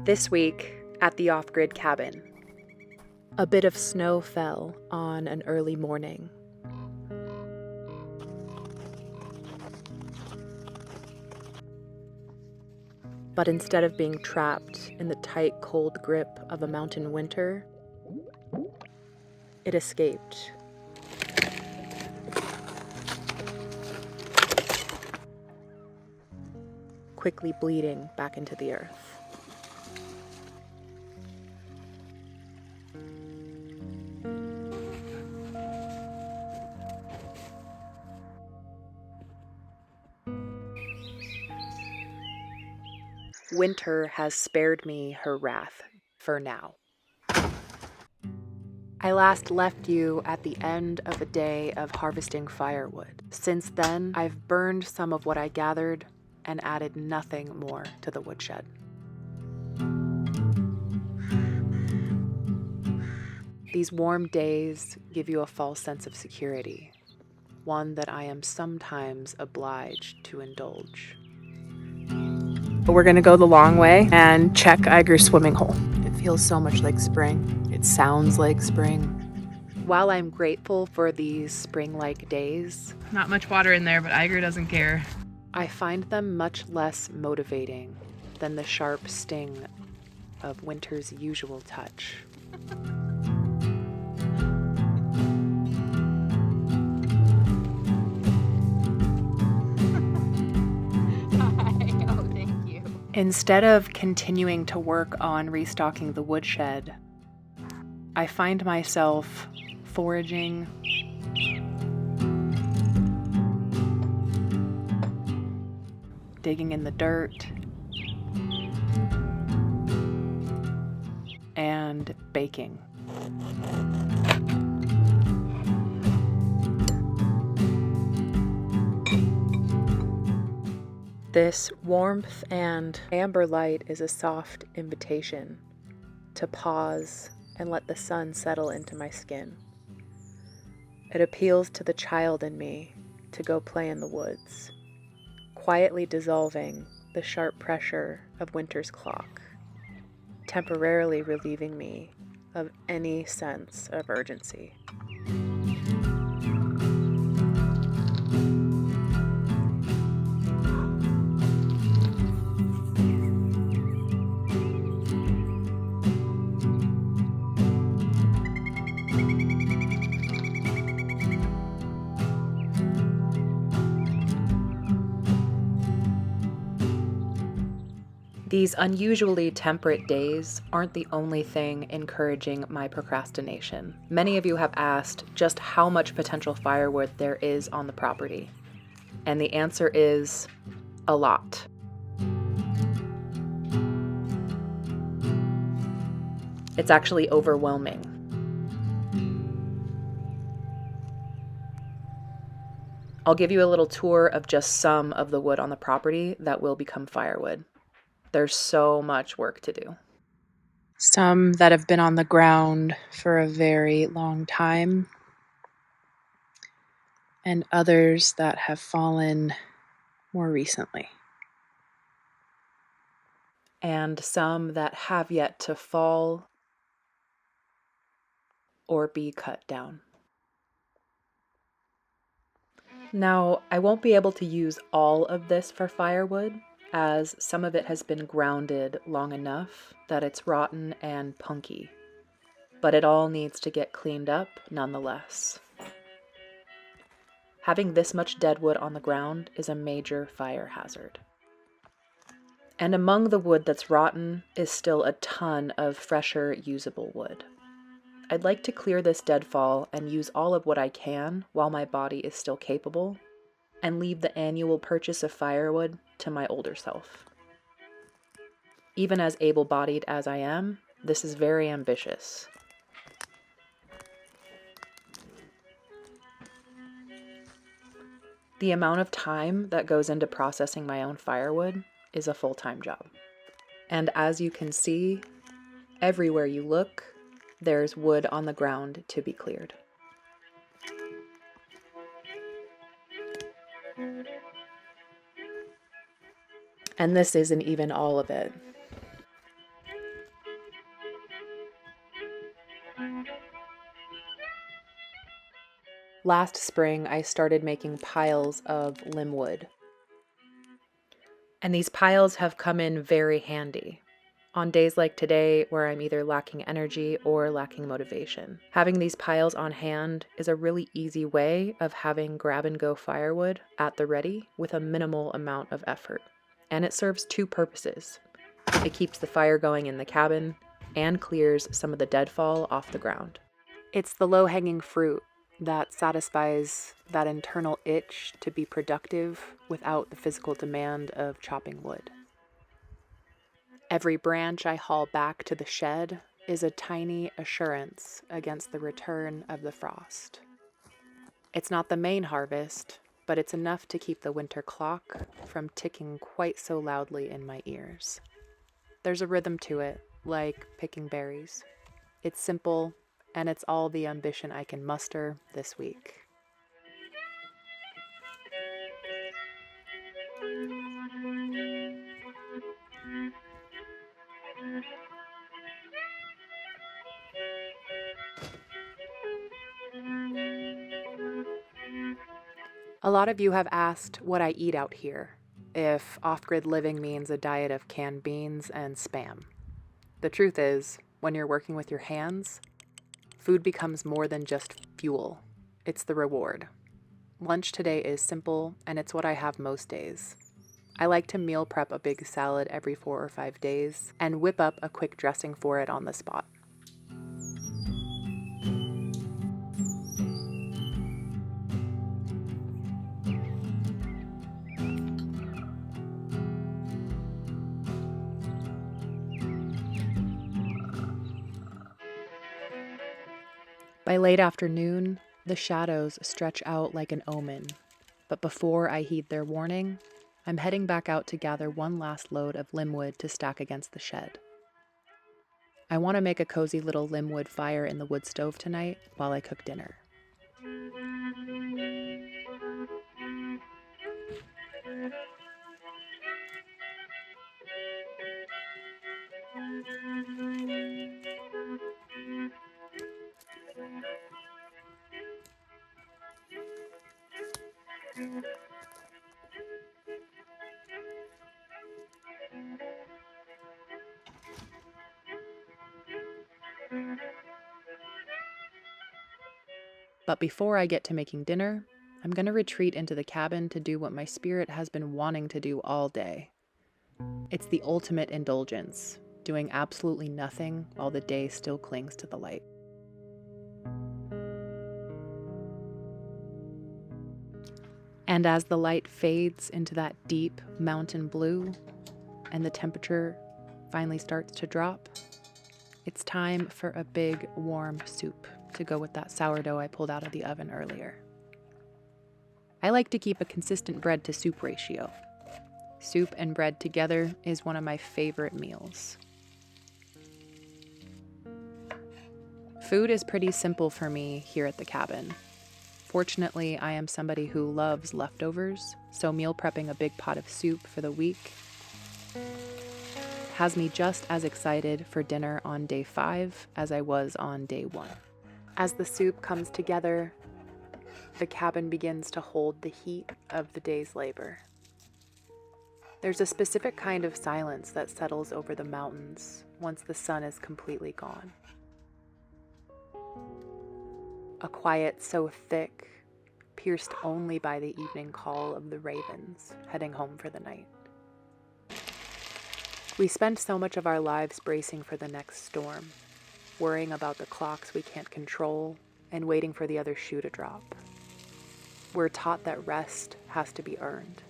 This week at the off-grid cabin, a bit of snow fell on an early morning. But instead of being trapped in the tight, cold grip of a mountain winter, it escaped. Quickly bleeding back into the earth. Winter has spared me her wrath for now. I last left you at the end of a day of harvesting firewood. Since then, I've burned some of what I gathered and added nothing more to the woodshed. These warm days give you a false sense of security, one that I am sometimes obliged to indulge. We're gonna go the long way and check Iger's swimming hole. It feels so much like spring. It sounds like spring. While I'm grateful for these spring-like days, Not much water in there, but Iger doesn't care. I find them much less motivating than the sharp sting of winter's usual touch. Oh, thank you. Instead of continuing to work on restocking the woodshed, I find myself foraging, digging in the dirt, and baking. This warmth and amber light is a soft invitation to pause and let the sun settle into my skin. It appeals to the child in me to go play in the woods, quietly dissolving the sharp pressure of winter's clock, temporarily relieving me of any sense of urgency. These unusually temperate days aren't the only thing encouraging my procrastination. Many of you have asked just how much potential firewood there is on the property, and the answer is a lot. It's actually overwhelming. I'll give you a little tour of just some of the wood on the property that will become firewood. There's so much work to do. Some that have been on the ground for a very long time, and others that have fallen more recently. And some that have yet to fall or be cut down. Now, I won't be able to use all of this for firewood, as some of it has been grounded long enough that it's rotten and punky. But it all needs to get cleaned up nonetheless. Having this much deadwood on the ground is a major fire hazard. And among the wood that's rotten is still a ton of fresher, usable wood. I'd like to clear this deadfall and use all of what I can while my body is still capable, and leave the annual purchase of firewood to my older self. Even as able-bodied as I am, this is very ambitious. The amount of time that goes into processing my own firewood is a full-time job. And as you can see, everywhere you look, there's wood on the ground to be cleared. And this isn't even all of it. Last spring, I started making piles of limb wood. And these piles have come in very handy on days like today where I'm either lacking energy or lacking motivation. Having these piles on hand is a really easy way of having grab-and-go firewood at the ready with a minimal amount of effort. And it serves two purposes. It keeps the fire going in the cabin and clears some of the deadfall off the ground. It's the low-hanging fruit that satisfies that internal itch to be productive without the physical demand of chopping wood. Every branch I haul back to the shed is a tiny assurance against the return of the frost. It's not the main harvest, but it's enough to keep the winter clock from ticking quite so loudly in my ears. There's a rhythm to it, like picking berries. It's simple, and it's all the ambition I can muster this week. A lot of you have asked what I eat out here, if off-grid living means a diet of canned beans and Spam. The truth is, when you're working with your hands, food becomes more than just fuel. It's the reward. Lunch today is simple, and it's what I have most days. I like to meal prep a big salad every 4 or 5 days and whip up a quick dressing for it on the spot. By late afternoon, the shadows stretch out like an omen, but before I heed their warning, I'm heading back out to gather one last load of limbwood to stack against the shed. I want to make a cozy little limbwood fire in the wood stove tonight while I cook dinner. But before I get to making dinner, I'm going to retreat into the cabin to do what my spirit has been wanting to do all day. It's the ultimate indulgence, doing absolutely nothing while the day still clings to the light. And as the light fades into that deep mountain blue and the temperature finally starts to drop, it's time for a big warm soup to go with that sourdough I pulled out of the oven earlier. I like to keep a consistent bread to soup ratio. Soup and bread together is one of my favorite meals. Food is pretty simple for me here at the cabin. Fortunately, I am somebody who loves leftovers, so meal prepping a big pot of soup for the week has me just as excited for dinner on day 5 as I was on day 1. As the soup comes together, the cabin begins to hold the heat of the day's labor. There's a specific kind of silence that settles over the mountains once the sun is completely gone. A quiet so thick, pierced only by the evening call of the ravens heading home for the night. We spend so much of our lives bracing for the next storm, worrying about the clocks we can't control, and waiting for the other shoe to drop. We're taught that rest has to be earned,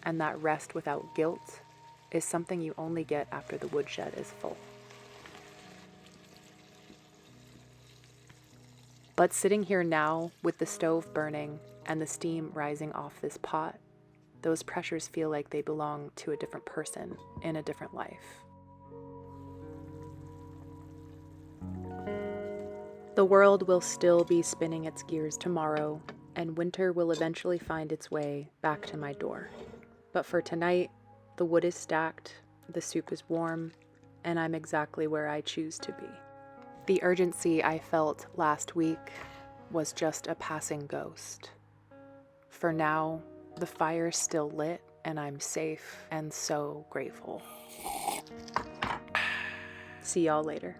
and that rest without guilt is something you only get after the woodshed is full. But sitting here now with the stove burning and the steam rising off this pot, those pressures feel like they belong to a different person in a different life. The world will still be spinning its gears tomorrow, and winter will eventually find its way back to my door. But for tonight, the wood is stacked, the soup is warm, and I'm exactly where I choose to be. The urgency I felt last week was just a passing ghost. For now, the fire's still lit and I'm safe and so grateful. See y'all later.